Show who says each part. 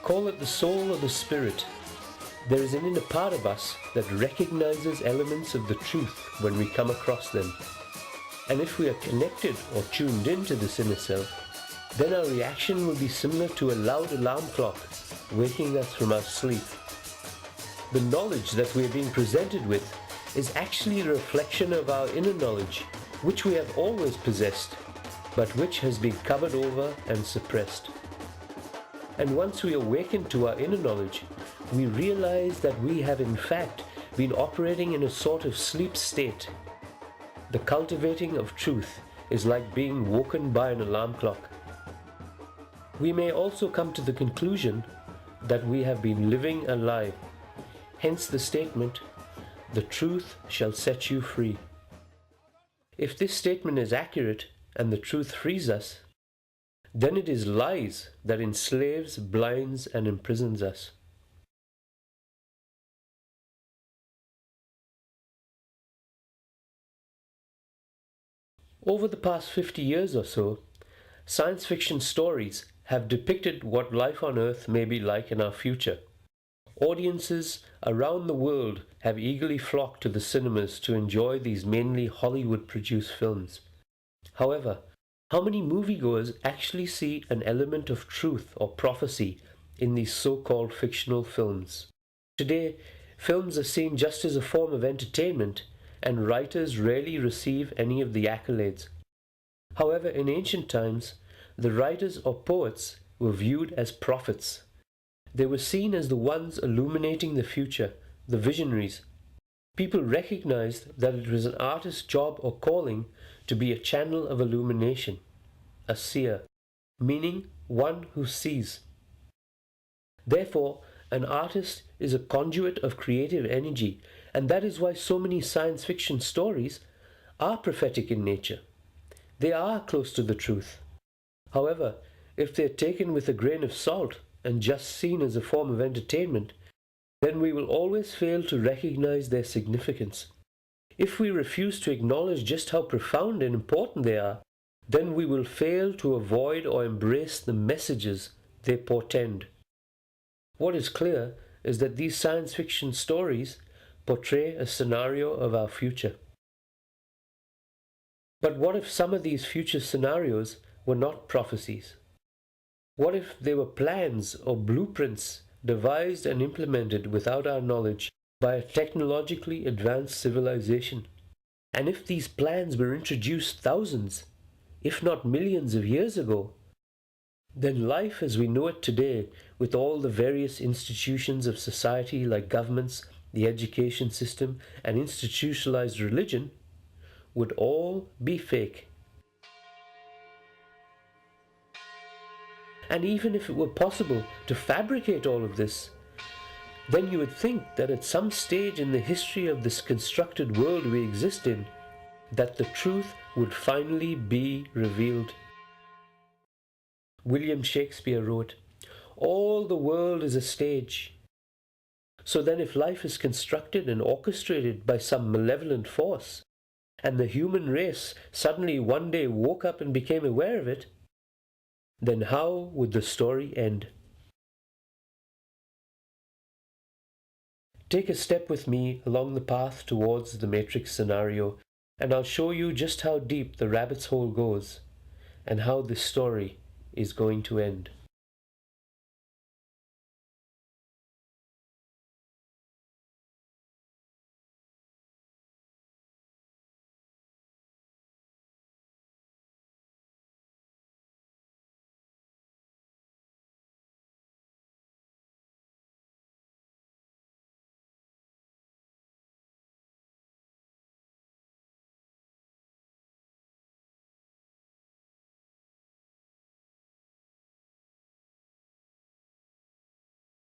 Speaker 1: Call it the soul or the spirit. There is an inner part of us that recognizes elements of the truth when we come across them. And if we are connected or tuned into this inner self, then our reaction will be similar to a loud alarm clock waking us from our sleep. The knowledge that we are being presented with is actually a reflection of our inner knowledge, which we have always possessed, but which has been covered over and suppressed. And once we awaken to our inner knowledge, we realize that we have in fact been operating in a sort of sleep state. The cultivating of truth is like being woken by an alarm clock. We may also come to the conclusion that we have been living a lie. Hence the statement, "The truth shall set you free." If this statement is accurate and the truth frees us, then it is lies that enslaves, blinds, and imprisons us. Over the past 50 years or so, science fiction stories have depicted what life on Earth may be like in our future. Audiences around the world have eagerly flocked to the cinemas to enjoy these mainly Hollywood-produced films. However, how many moviegoers actually see an element of truth or prophecy in these so-called fictional films? Today, films are seen just as a form of entertainment, and writers rarely receive any of the accolades. However, in ancient times, the writers or poets were viewed as prophets. They were seen as the ones illuminating the future, the visionaries. People recognized that it was an artist's job or calling to be a channel of illumination, a seer, meaning one who sees. Therefore, an artist is a conduit of creative energy, and that is why so many science fiction stories are prophetic in nature. They are close to the truth. However, if they are taken with a grain of salt and just seen as a form of entertainment, then we will always fail to recognize their significance. If we refuse to acknowledge just how profound and important they are, then we will fail to avoid or embrace the messages they portend. What is clear is that these science fiction stories portray a scenario of our future. But what if some of these future scenarios were not prophecies? What if they were plans or blueprints devised and implemented without our knowledge by a technologically advanced civilization? And if these plans were introduced thousands, if not millions of years ago, then life as we know it today, with all the various institutions of society like governments, the education system, and institutionalized religion, would all be fake. And even if it were possible to fabricate all of this, then you would think that at some stage in the history of this constructed world we exist in, that the truth would finally be revealed. William Shakespeare wrote, "All the world is a stage." So then if life is constructed and orchestrated by some malevolent force, and the human race suddenly one day woke up and became aware of it, then how would the story end? Take a step with me along the path towards the Matrix scenario, and I'll show you just how deep the rabbit's hole goes, and how this story is going to end.